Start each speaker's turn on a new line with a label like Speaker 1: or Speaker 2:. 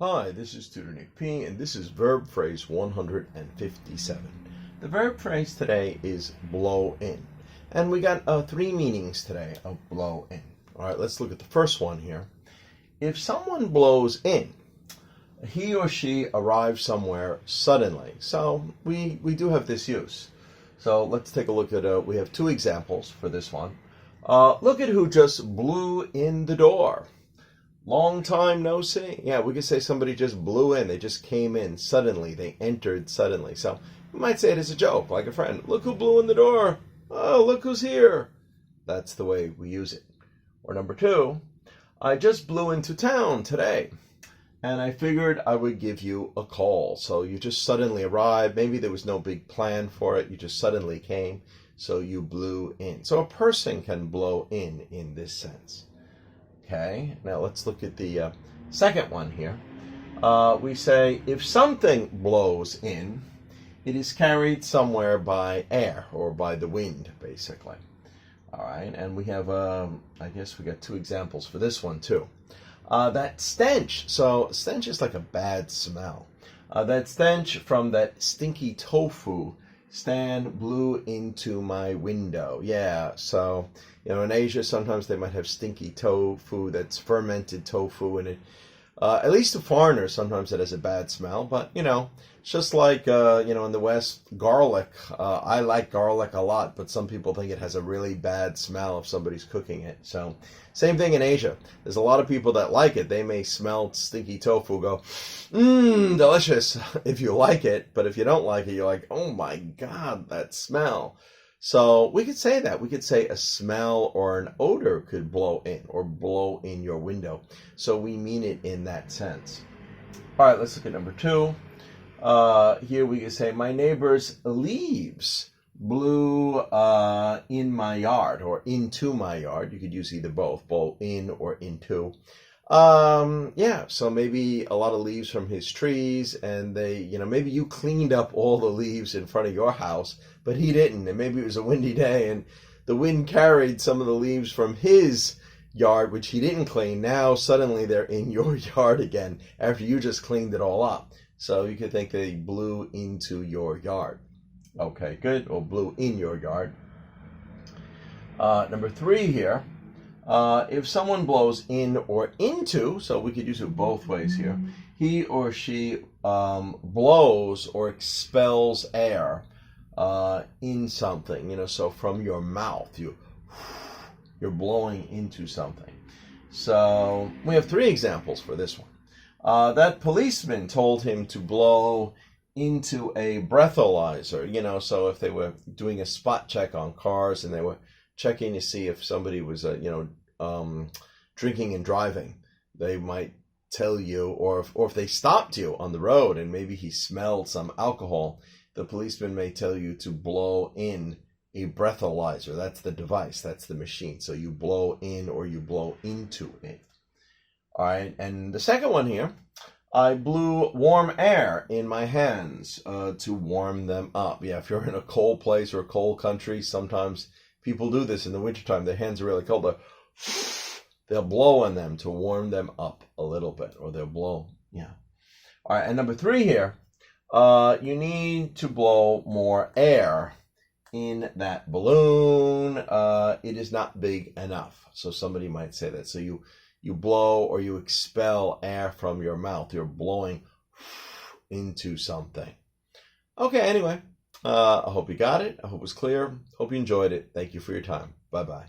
Speaker 1: Hi, this is Tutor Nick P, and this is verb phrase 157. The verb phrase today is blow in. And we got three meanings today of blow in. All right, let's look at the first one here. If someone blows in, he or she arrives somewhere suddenly. So we do have this use. So let's take a look at, we have two examples for this one. Look at who just blew in the door. Long time no see. Yeah, we could say somebody just blew in. They just came in suddenly. They entered suddenly. So we might say it as a joke, like a friend. Look who blew in the door. Oh, look who's here. That's the way we use it. Or number two, I just blew into town today, and I figured I would give you a call. So you just suddenly arrived. Maybe there was no big plan for it. You just suddenly came, so you blew in. So a person can blow in this sense. Okay, now let's look at the second one here. We say, if something blows in, it is carried somewhere by air or by the wind, basically. All right, and we have, I guess we got two examples for this one too. That stench, so stench is like a bad smell. That stench from that stinky tofu stand blew into my window. Yeah, so, in Asia, sometimes they might have stinky tofu, that's fermented tofu, and it, at least to foreigners, sometimes it has a bad smell, but, it's just like, in the West, garlic. I like garlic a lot, but some people think it has a really bad smell if somebody's cooking it. So, same thing in Asia. There's a lot of people that like it. They may smell stinky tofu, go, delicious, if you like it, but if you don't like it, you're like, oh my God, that smell. So we could say that. We could say a smell or an odor could blow in or blow in your window. So we mean it in that sense. All right, let's look at number two. Here we can say, my neighbor's leaves blew in my yard or into my yard. You could use either both, blow in or into. Yeah, so maybe a lot of leaves from his trees, and they, maybe you cleaned up all the leaves in front of your house, but he didn't, and maybe it was a windy day, and the wind carried some of the leaves from his yard, which he didn't clean. Now suddenly they're in your yard again after you just cleaned it all up. So you could think they blew into your yard. Okay, good, or blew in your yard. Number three here. If someone blows in or into, so we could use it both ways here, he or she blows or expels air in something, so from your mouth, you're blowing into something. So we have three examples for this one. That policeman told him to blow into a breathalyzer, so if they were doing a spot check on cars and they were checking to see if somebody was, drinking and driving, they might tell you, or if they stopped you on the road and maybe he smelled some alcohol, the policeman may tell you to blow in a breathalyzer. That's the device, that's the machine. So you blow in or you blow into it. All right, and the second one here, I blew warm air in my hands to warm them up. Yeah, if you're in a cold place or a cold country, sometimes people do this in the wintertime. Their hands are really cold. They'll blow on them to warm them up a little bit, or they'll blow, yeah. All right, and number three here, you need to blow more air in that balloon. It is not big enough. So somebody might say that. So you blow or you expel air from your mouth. You're blowing into something. Okay, anyway. I hope you got it. I hope it was clear. Hope you enjoyed it. Thank you for your time. Bye-bye.